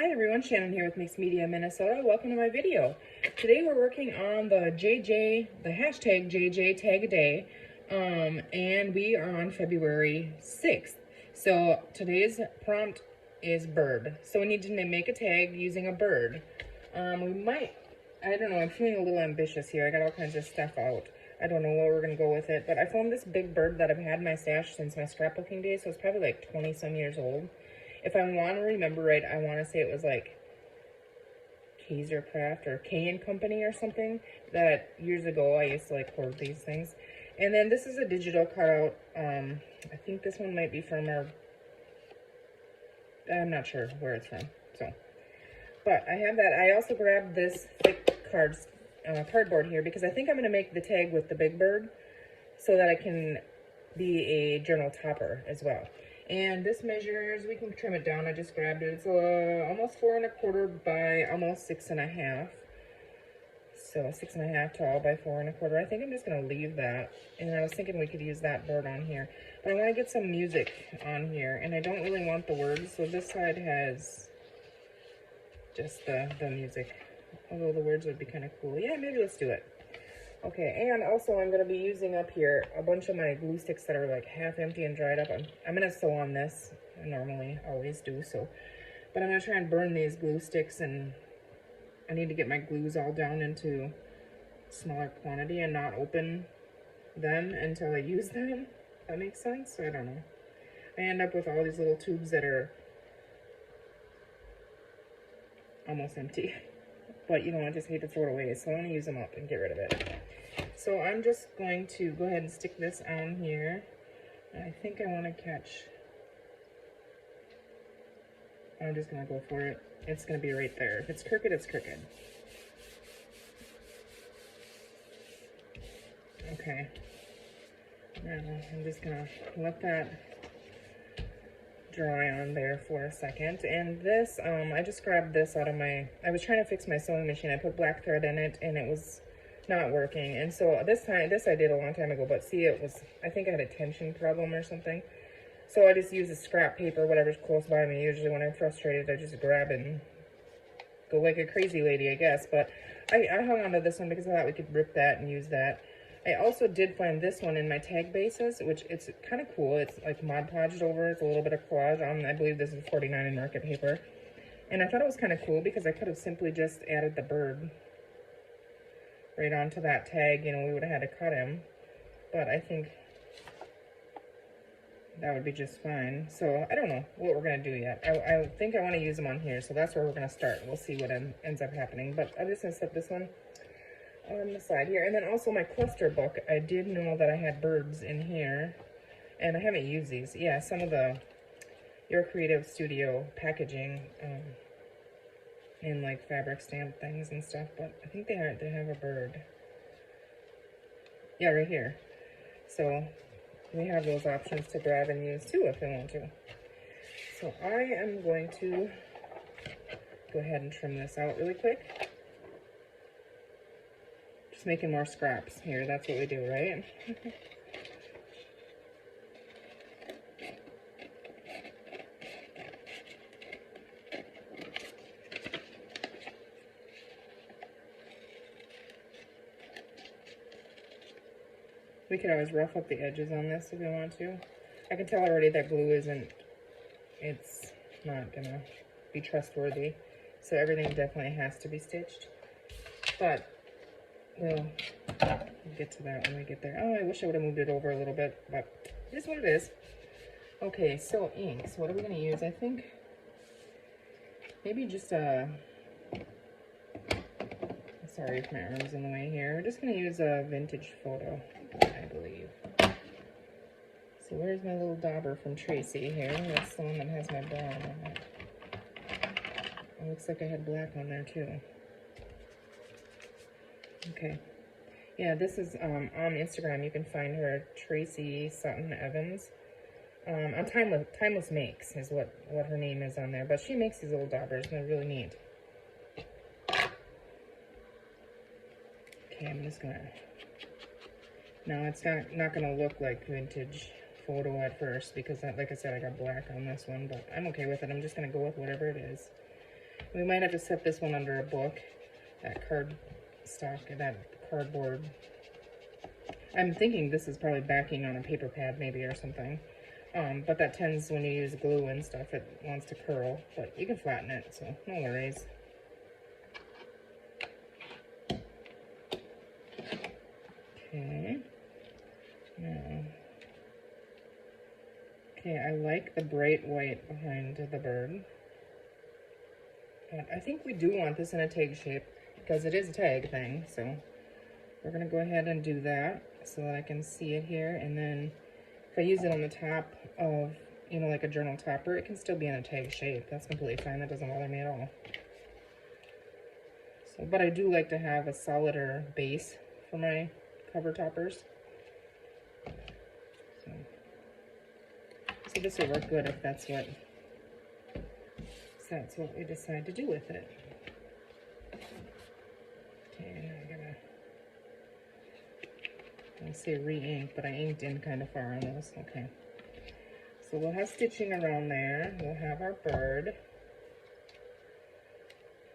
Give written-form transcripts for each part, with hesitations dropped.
Hi everyone, Shannon here with Mixed Media Minnesota. Welcome to my video. Today we're working on the hashtag JJ Tag a Day, and we are on February 6th. So today's prompt is bird. So we need to make a tag using a bird. I don't know, I'm feeling a little ambitious here. I got all kinds of stuff out. I don't know where we're going to go with it, but I found this big bird that I've had in my stash since my scrapbooking days, so it's probably like 20 some years old. If I want to remember right, I want to say it was like Kaiser Craft or K & Company or something, that years ago I used to like hoard these things. And then this is a digital cutout. I think this one might be from I'm not sure where it's from. But I have that. I also grabbed this thick cardboard here because I think I'm going to make the tag with the big bird so that it can be a journal topper as well. And this measures, we can trim it down. I just grabbed it. It's almost 4 1/4 by almost 6 1/2. So 6 1/2 tall by 4 1/4. I think I'm just going to leave that. And I was thinking we could use that bird on here. But I want to get some music on here. And I don't really want the words. So this side has just the music. Although the words would be kind of cool. Yeah, maybe let's do it. Okay, and also I'm going to be using up here a bunch of my glue sticks that are like half empty and dried up. I'm going to sew on this. I normally always do so. But I'm going to try and burn these glue sticks, and I need to get my glues all down into smaller quantity and not open them until I use them. That makes sense? I don't know. I end up with all these little tubes that are almost empty. But you know, I just hate to throw it away, so I want to use them up and get rid of it. So I'm just going to go ahead and stick this on here. And I think I want to catch. I'm just going to go for it. It's going to be right there. If it's crooked, it's crooked. Okay. Now I'm just going to let that dry on there for a second. And this, I just grabbed this out of I was trying to fix my sewing machine. I put black thread in it and it was not working. And so this I did a long time ago, but see, I think I had a tension problem or something. So I just use a scrap paper, whatever's close by me. Usually when I'm frustrated, I just grab it and go like a crazy lady, I guess. But I hung on to this one because I thought we could rip that and use that. I also did find this one in my tag bases, which it's kind of cool. It's like Mod Podged over. It's a little bit of collage on. I believe this is 49 in market paper. And I thought it was kind of cool because I could have simply just added the bird right onto that tag. You know, we would have had to cut him. But I think that would be just fine. So I don't know what we're going to do yet. I think I want to use them on here. So that's where we're going to start. We'll see what ends up happening. But I'm just going to set this one on the side here. And then also my cluster book, I did know that I had birds in here, and I haven't used these. Yeah, some of the Your Creative Studio packaging in like fabric stamp things and stuff, but I think they have a bird. Yeah, right here. So we have those options to grab and use too if we want to. So I am going to go ahead and trim this out really quick. Just making more scraps here. That's what we do, right? We could always rough up the edges on this if we want to. I can tell already that glue it's not gonna be trustworthy. So everything definitely has to be stitched. But we'll get to that when we get there. Oh, I wish I would have moved it over a little bit, but it is what it is. Okay, so inks. What are we going to use? I think maybe just sorry if my arm's in the way here. We're just going to use a vintage photo, I believe. So where's my little dauber from Tracy here? That's the one that has my brown on it. It looks like I had black on there too. Okay. Yeah, this is on Instagram. You can find her, Tracy Sutton Evans. On Timeless Makes is what her name is on there. But she makes these little daubers, and they're really neat. Okay, I'm just gonna... Now, it's not gonna look like vintage photo at first because, like I said, I got black on this one. But I'm okay with it. I'm just gonna go with whatever it is. We might have to set this one under a book, that cardboard. I'm thinking this is probably backing on a paper pad maybe or something. But that tends, when you use glue and stuff, it wants to curl. But you can flatten it, so no worries. Okay. Now. Okay, I like the bright white behind the bird. But I think we do want this in a tag shape because it is a tag thing, so we're gonna go ahead and do that so that I can see it here. And then if I use it on the top of, you know, like a journal topper, it can still be in a tag shape. That's completely fine. That doesn't bother me at all. So, but I do like to have a solider base for my cover toppers. So this will work good if that's what we decide to do with it. Okay, I say re-ink, but I inked in kind of far on this. Okay. So we'll have stitching around there. We'll have our bird.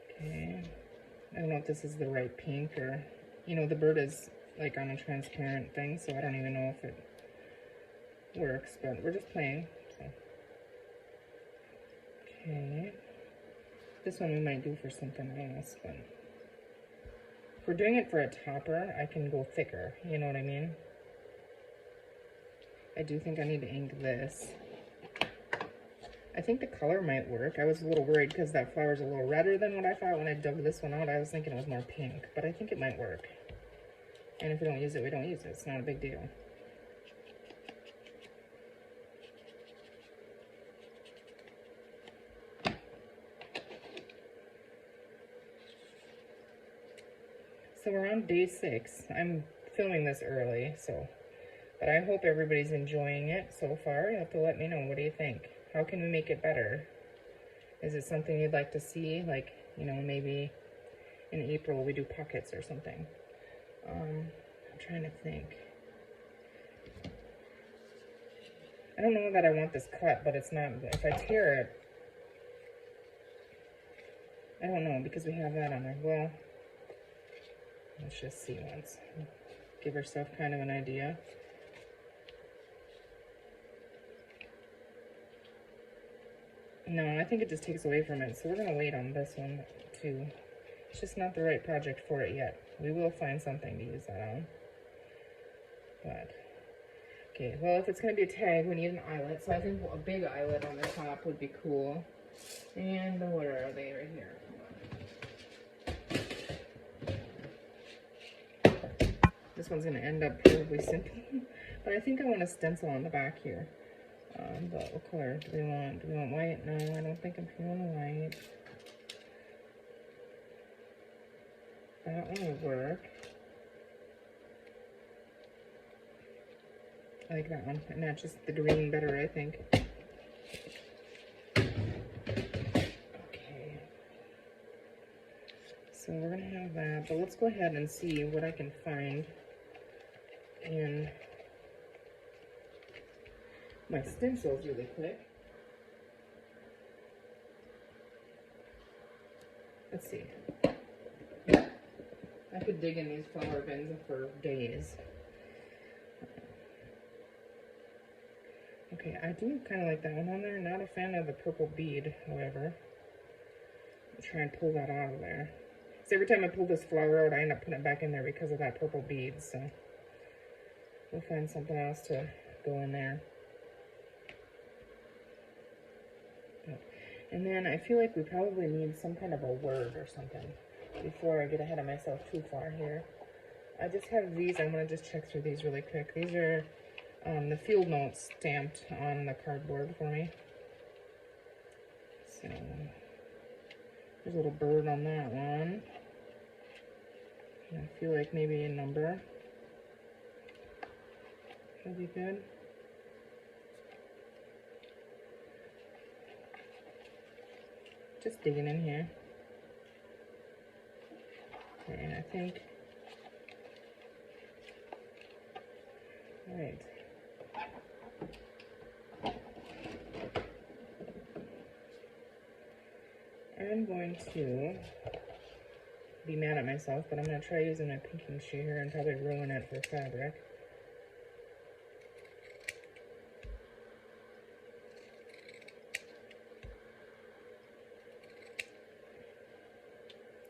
Okay. I don't know if this is the right pink or, you know, the bird is like on a transparent thing, so I don't even know if it works, but we're just playing. So. Okay. This one we might do for something else, but if we're doing it for a topper, I can go thicker, you know what I mean? I do think I need to ink this. I think the color might work. I was a little worried because that flower's a little redder than what I thought when I dug this one out. I was thinking it was more pink, but I think it might work. And if we don't use it, we don't use it. It's not a big deal. So we're on day 6. I'm filming this early, but I hope everybody's enjoying it so far. You have to let me know. What do you think? How can we make it better? Is it something you'd like to see? Like, you know, maybe in April we do pockets or something. I'm trying to think. I don't know that I want this cut, but it's not, if I tear it, I don't know, because we have that on there. Well, let's just see once. Give herself kind of an idea. No, I think it just takes away from it. So we're going to wait on this one too. It's just not the right project for it yet. We will find something to use that on. But, okay, well, if it's going to be a tag, we need an eyelet. So I think a big eyelet on the top would be cool. And where are they? Right here. This one's going to end up probably simple, but I think I want a stencil on the back here. But what color do we want? Do we want white? No, I don't think I'm feeling white. That one would work. I like that one. It matches the green better, I think. Okay. So we're going to have that, but let's go ahead and see what I can find in my stencils really quick. Let's see. I could dig in these flower bins for days. Okay, I do kind of like that one on there. Not a fan of the purple bead, however. I'll try and pull that out of there. So every time I pull this flower out, I end up putting it back in there because of that purple bead. So we'll find something else to go in there. And then I feel like we probably need some kind of a word or something before I get ahead of myself too far here. I just have these. I'm going to just check through these really quick. These are the field notes stamped on the cardboard for me. So there's a little bird on that one. And I feel like maybe a number would be good. Just digging in here. Okay, and I think, all right. I'm going to be mad at myself, but I'm going to try using a pinking shear and probably ruin it for fabric.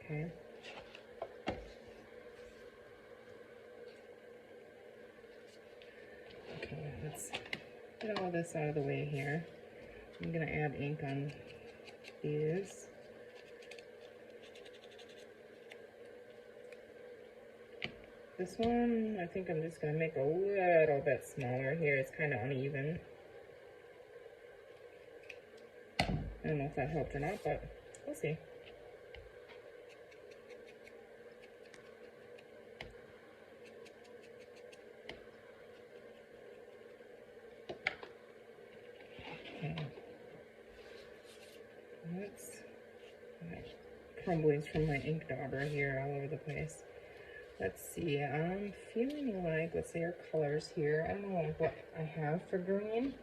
Okay. Okay, let's get all this out of the way here. I'm going to add ink on these. This one, I think I'm just going to make a little bit smaller here. It's kind of uneven. I don't know if that helped or not, but we'll see. Okay. That's crumblings from my ink dauber here all over the place. Let's see, I'm feeling like, let's say our colors here. I don't know what I have for green,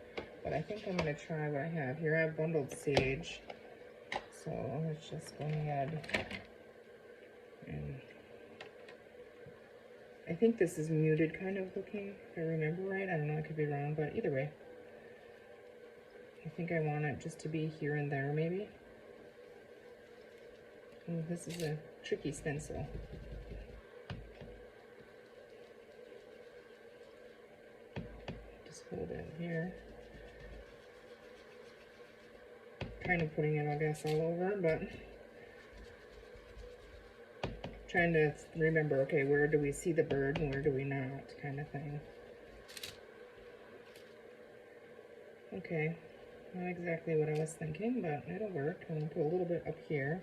but I think I'm going to try what I have here. I have bundled sage. So let's just go ahead and I think this is muted kind of looking, if I remember right. I don't know, I could be wrong, but either way. I think I want it just to be here and there maybe. Oh, this is a tricky stencil. Hold it here. Kind of putting it, I guess, all over, but trying to remember, okay, where do we see the bird and where do we not, kind of thing. Okay, not exactly what I was thinking, but it'll work. I'm going to put a little bit up here.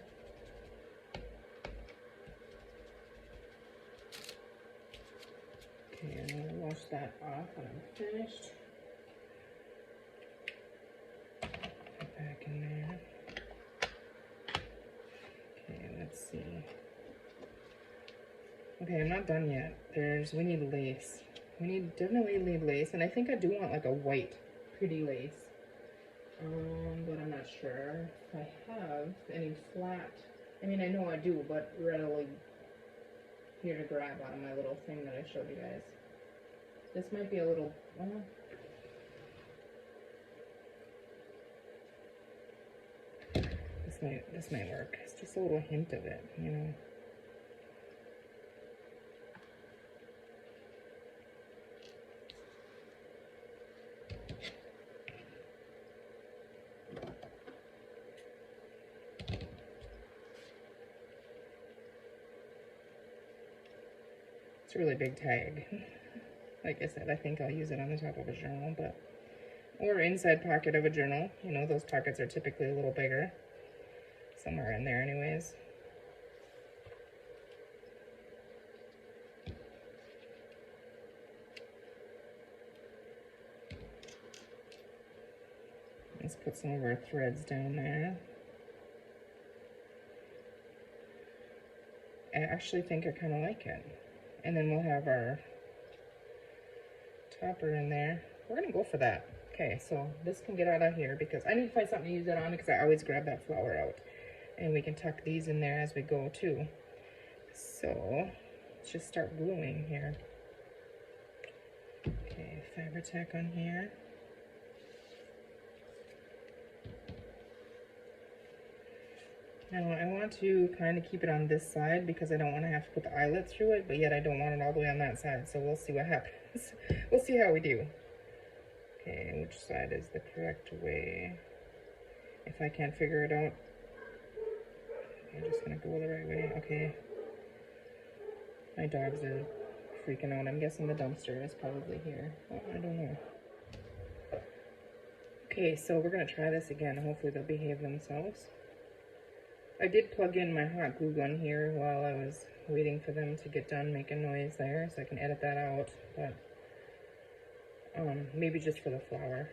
Okay, I'm going to wash that off when I'm finished. Back in there. Okay, let's see. Okay, I'm not done yet. We need lace. Definitely need lace, and I think I do want like a white, pretty lace. But I'm not sure if I have any flat. I mean, I know I do, but readily here to grab out of my little thing that I showed you guys. This might be a little, this might work. It's just a little hint of it, you know. It's a really big tag. Like I said, I think I'll use it on the top of a journal, or inside pocket of a journal. You know, those pockets are typically a little bigger. Somewhere in there anyways. Let's put some of our threads down there. I actually think I kind of like it. And then we'll have our topper in there. We're gonna go for that. Okay, so this can get out of here because I need to find something to use it on because I always grab that flower out. And we can tuck these in there as we go too. So let's just start gluing here. Okay, Fabri-Tac on here. Now I want to kind of keep it on this side because I don't want to have to put the eyelid through it, but yet I don't want it all the way on that side, so we'll see what happens. We'll see how we do. Okay, which side is the correct way? If I can't figure it out, I'm just gonna go the right way. Okay. My dogs are freaking out. I'm guessing the dumpster is probably here. Oh, I don't know. Okay, so we're gonna try this again. Hopefully they'll behave themselves. I did plug in my hot glue gun here while I was waiting for them to get done making noise there, so I can edit that out, but maybe just for the flower.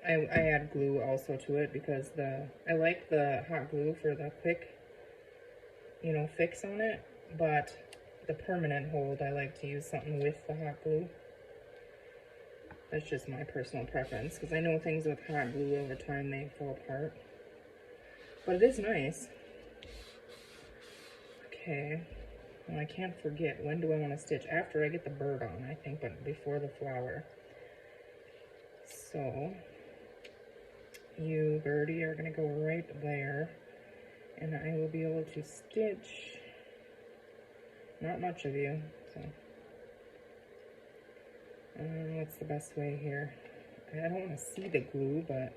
I add glue also to it because I like the hot glue for the quick, you know, fix on it, but the permanent hold, I like to use something with the hot glue. That's just my personal preference, because I know things with hot glue over time, they fall apart. But it is nice. Okay. Well, I can't forget, when do I want to stitch? After I get the bird on, I think, but before the flower. So, you, birdie, are going to go right there. And I will be able to stitch, not much of you, so. What's the best way here? I don't want to see the glue, but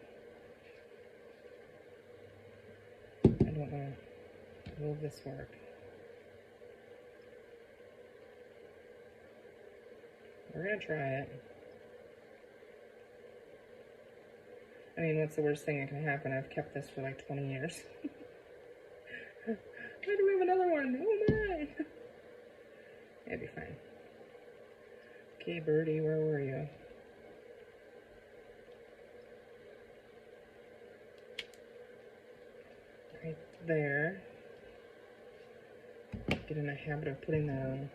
I don't know. Will this work? We're gonna try it. I mean, what's the worst thing that can happen? I've kept this for like 20 years. Why do we have another one? Oh my! It'll be fine. Okay, birdie, where were you? Right there. Get in the habit of putting that on.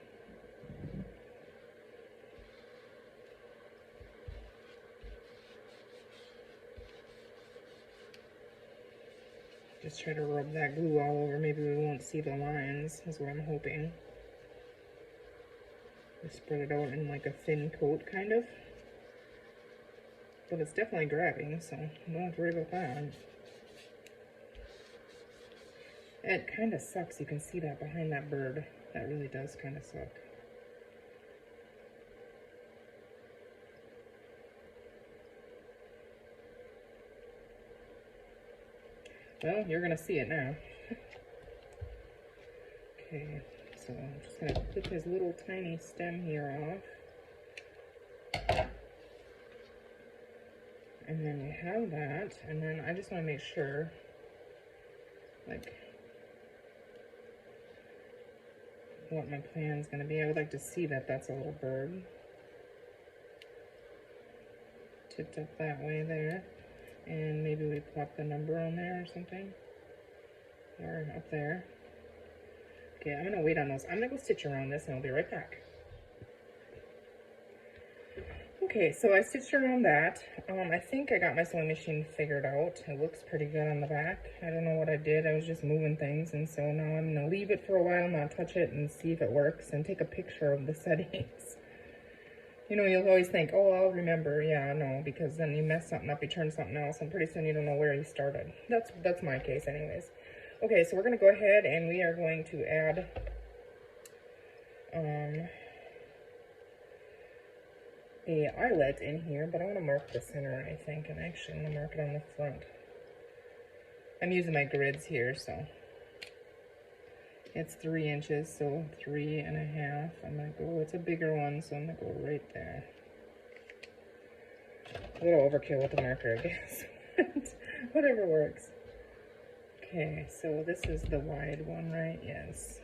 Just try to rub that glue all over. Maybe we won't see the lines, is what I'm hoping. Just spread it out in like a thin coat, kind of. But it's definitely grabbing, so don't have to worry about that. It kind of sucks. You can see that behind that bird. That really does kind of suck. Well, you're going to see it now. Okay, so I'm just going to clip his little tiny stem here off. And then we have that, and then I just want to make sure, like, what my plan's going to be. I would like to see that that's a little bird. Tipped up that way there. And maybe we plop the number on there or something. Or up there. Okay, I'm going to wait on those. I'm going to go stitch around this and I'll be right back. Okay, so I stitched around that. I think I got my sewing machine figured out. It looks pretty good on the back. I don't know what I did. I was just moving things, and so now I'm going to leave it for a while, not touch it, and see if it works, and take a picture of the settings. You know, you'll always think, oh, I'll remember. Yeah, no, because then you mess something up, you turn something else, and pretty soon you don't know where you started. That's my case anyways. Okay, so we're going to go ahead, and we are going to add a eyelet in here, but I want to mark the center, I think, and actually I'm going to mark it on the front. I'm using my grids here, so it's 3 inches, so 3.5. I'm going to go, it's a bigger one, so I'm going to go right there. A little overkill with the marker, I guess. Whatever works. Okay, so this is the wide one, right? Yes.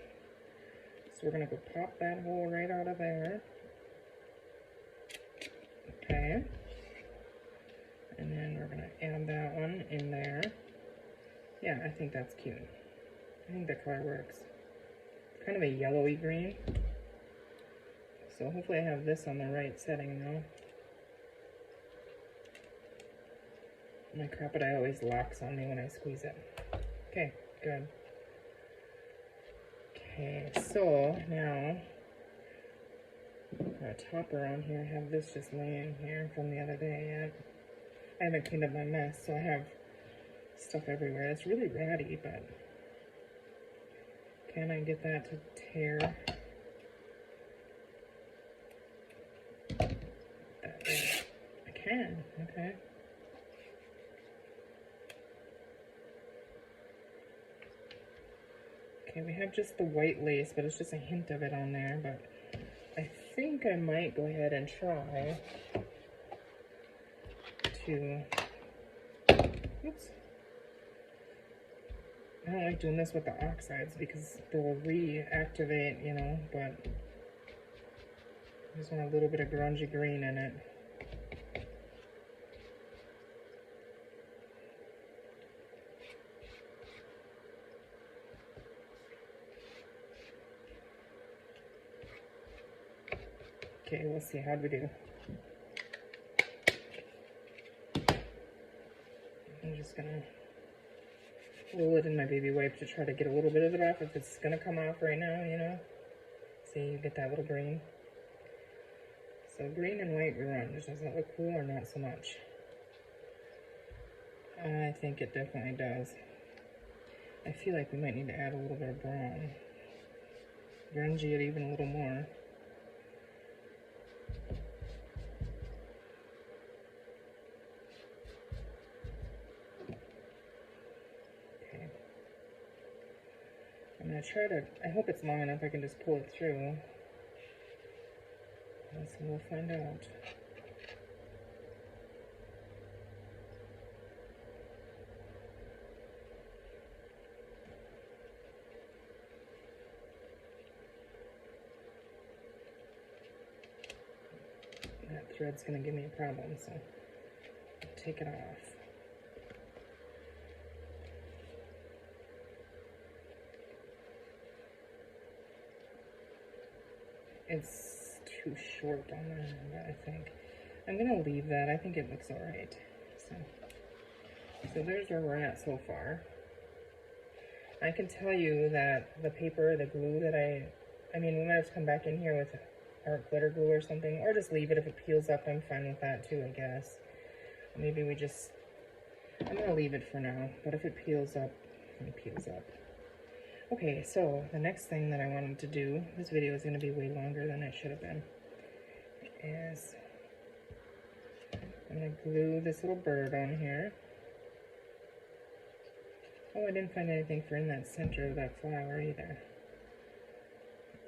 So we're going to go pop that hole right out of there. Okay, and then we're going to add that one in there. Yeah, I think that's cute. I think the color works. It's kind of a yellowy green. So hopefully I have this on the right setting now. My Crop-It always locks on me when I squeeze it. Okay, good. Okay, so now a topper on here. I have this just laying here from the other day yet. I haven't cleaned up my mess, so I have stuff everywhere. It's really ratty, but can I get that to tear? That way. I can, okay. Okay, we have just the white lace, but it's just a hint of it on there, but I think I might go ahead and try to, oops. I don't like doing this with the Oxides because they'll reactivate, you know, but I just want a little bit of grungy green in it. Okay, we'll see. How'd we do? just gonna roll it in my baby wipe to try to get a little bit of it off if it's gonna come off right now, you know. See, you get that little green. So green and white grunge, does that look cool or not so much? I think it definitely does. I feel like we might need to add a little bit of brown. Grungy it even a little more. Okay. I'm gonna try to, I hope it's long enough I can just pull it through. So we'll find out. That thread's gonna give me a problem, so I'll take it off. It's too short on that, I think. I'm gonna leave that. I think it looks all right. So there's where we're at so far. I can tell you that the paper, the glue that I mean, we might have to come back in here with art glitter glue or something, or just leave it. If it peels up, I'm fine with that too, I guess. Maybe we just, I'm gonna leave it for now, but if it peels up, it peels up. Okay, so the next thing that I wanted to do, this video is gonna be way longer than it should have been, is I'm gonna glue this little bird on here. Oh, I didn't find anything for in that center of that flower either.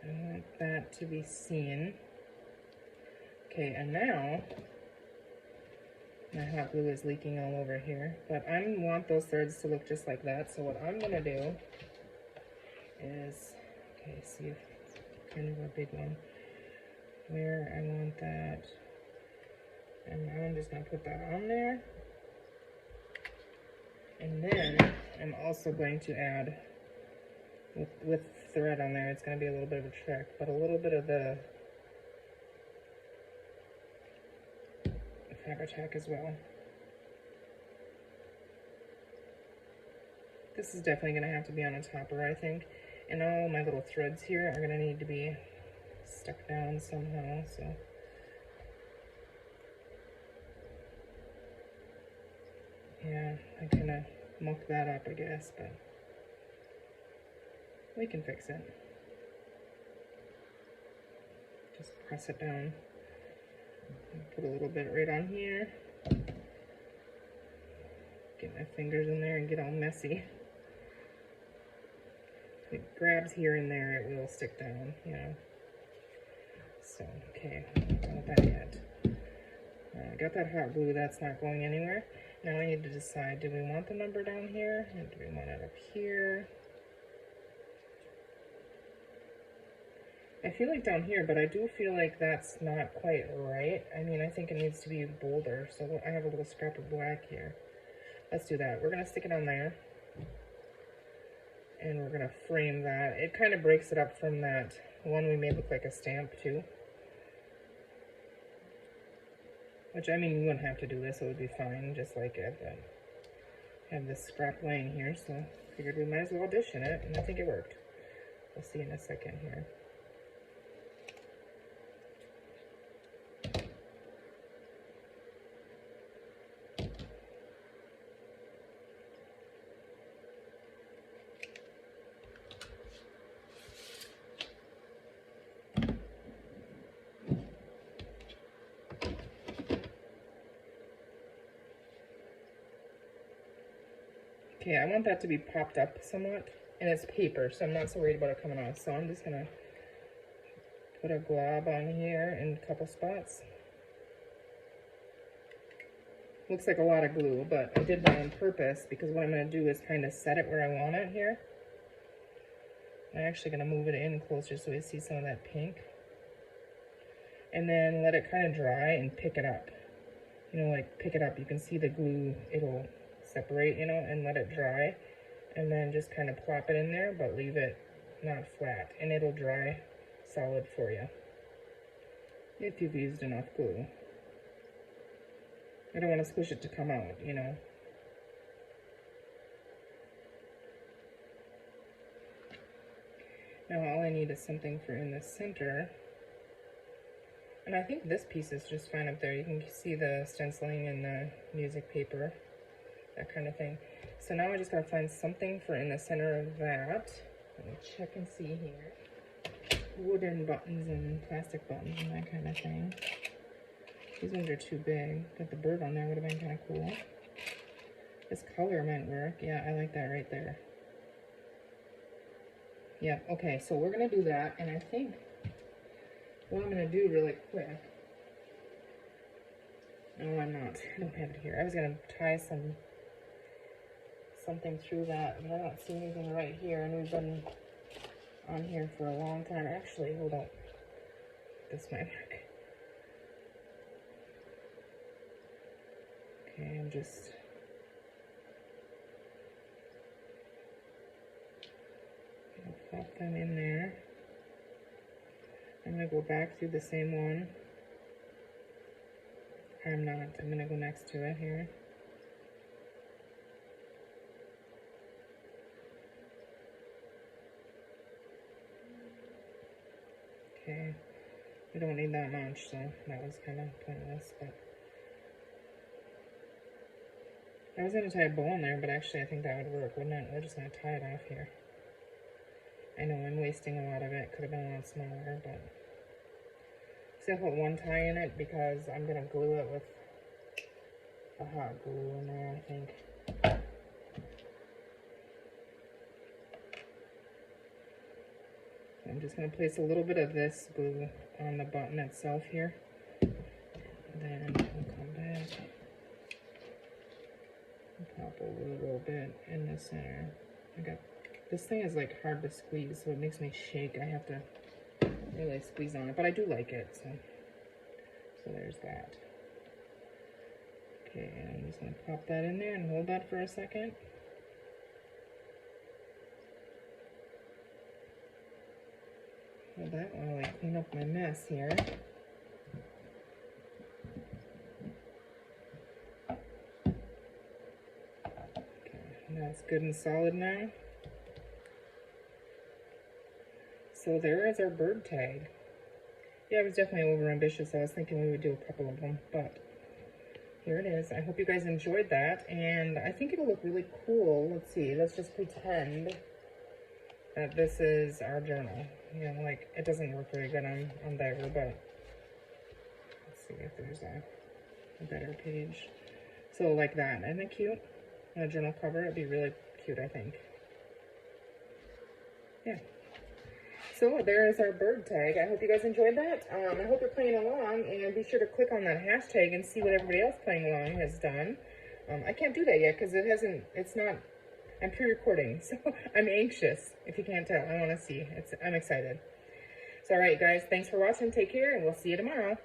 I want that to be seen. Okay, and now my hot glue is leaking all over here, but I want those threads to look just like that. So what I'm gonna do is, okay, see if it's kind of a big one, where I want that, and now I'm just gonna put that on there. And then I'm also going to add, with thread on there, it's going to be a little bit of a trick, but a little bit of the Fabri-Tac as well. This is definitely going to have to be on a topper, I think. And all my little threads here are going to need to be stuck down somehow, so. Yeah, I kind of mucked that up, I guess, but we can fix it. Just press it down. Put a little bit right on here. Get my fingers in there and get all messy. If it grabs here and there, it will stick down, you know. So, okay, not that yet. I got that hot glue, that's not going anywhere. Now I need to decide, do we want the number down here, or do we want it up here? I feel like down here, but I do feel like that's not quite right. I mean, I think it needs to be bolder, so I have a little scrap of black here. Let's do that. We're gonna stick it on there, and we're gonna frame that. It kind of breaks it up from that one we made look like a stamp too. Which, I mean, you wouldn't have to do this, it would be fine, just like it, but I have this scrap laying here, so figured we might as well audition it, and I think it worked. We'll see in a second here. Okay, I want that to be popped up somewhat, and it's paper, so I'm not so worried about it coming off. So I'm just gonna put a glob on here in a couple spots. Looks like a lot of glue, but I did that on purpose because what I'm gonna do is kind of set it where I want it here. I'm actually gonna move it in closer so we see some of that pink. And then let it kind of dry and pick it up. You know, like pick it up, you can see the glue, it'll separate, you know, and let it dry, and then just kind of plop it in there, but leave it not flat, and it'll dry solid for you if you've used enough glue. I don't want to squish it to come out, you know. Now all I need is something for in the center. And I think this piece is just fine up there. You can see the stenciling and the music paper, that kind of thing. So now I just gotta find something for in the center of that. Let me check and see here. Wooden buttons and plastic buttons and that kind of thing. These ones are too big, but the bird on there would have been kind of cool. This color might work. Yeah, I like that right there. Yeah, okay, so we're gonna do that, and I think what I'm gonna do really quick. No, I'm not. I don't have it here. I was gonna tie something through that, but I don't see anything right here, and we've been on here for a long time. Actually, hold on. This might work. Okay, I'm just gonna pop them in there. I'm gonna go back through the same one. I'm not. I'm gonna go next to it here. Okay. We don't need that much, so that was kind of pointless, but I was gonna tie a bow in there, but actually I think that would work, wouldn't it? We're just gonna tie it off here. I know I'm wasting a lot of it. Could have been a lot smaller, but I'm gonna put one tie in it because I'm gonna glue it with a hot glue in there, I think. I'm just gonna place a little bit of this glue on the button itself here. Then we'll come back and pop a little bit in the center. This thing is like hard to squeeze, so it makes me shake. I have to really squeeze on it, but I do like it, so there's that. Okay, I'm just gonna pop that in there and hold that for a second. Hold that while I clean up my mess here. Okay, that's good and solid now. So there is our bird tag. Yeah, I was definitely over ambitious. I was thinking we would do a couple of them, but here it is. I hope you guys enjoyed that, and I think it'll look really cool. Let's see, let's just pretend that this is our journal. You know, like, it doesn't work very good on there, but let's see if there's a better page. So like that, isn't it cute? On a journal cover, it'd be really cute, I think. Yeah. So there is our bird tag. I hope you guys enjoyed that. I hope you're playing along, and be sure to click on that hashtag and see what everybody else playing along has done. I can't do that yet because I'm pre-recording, so I'm anxious. If you can't tell, I want to see. I'm excited. So all right, guys, thanks for watching. Take care, and we'll see you tomorrow.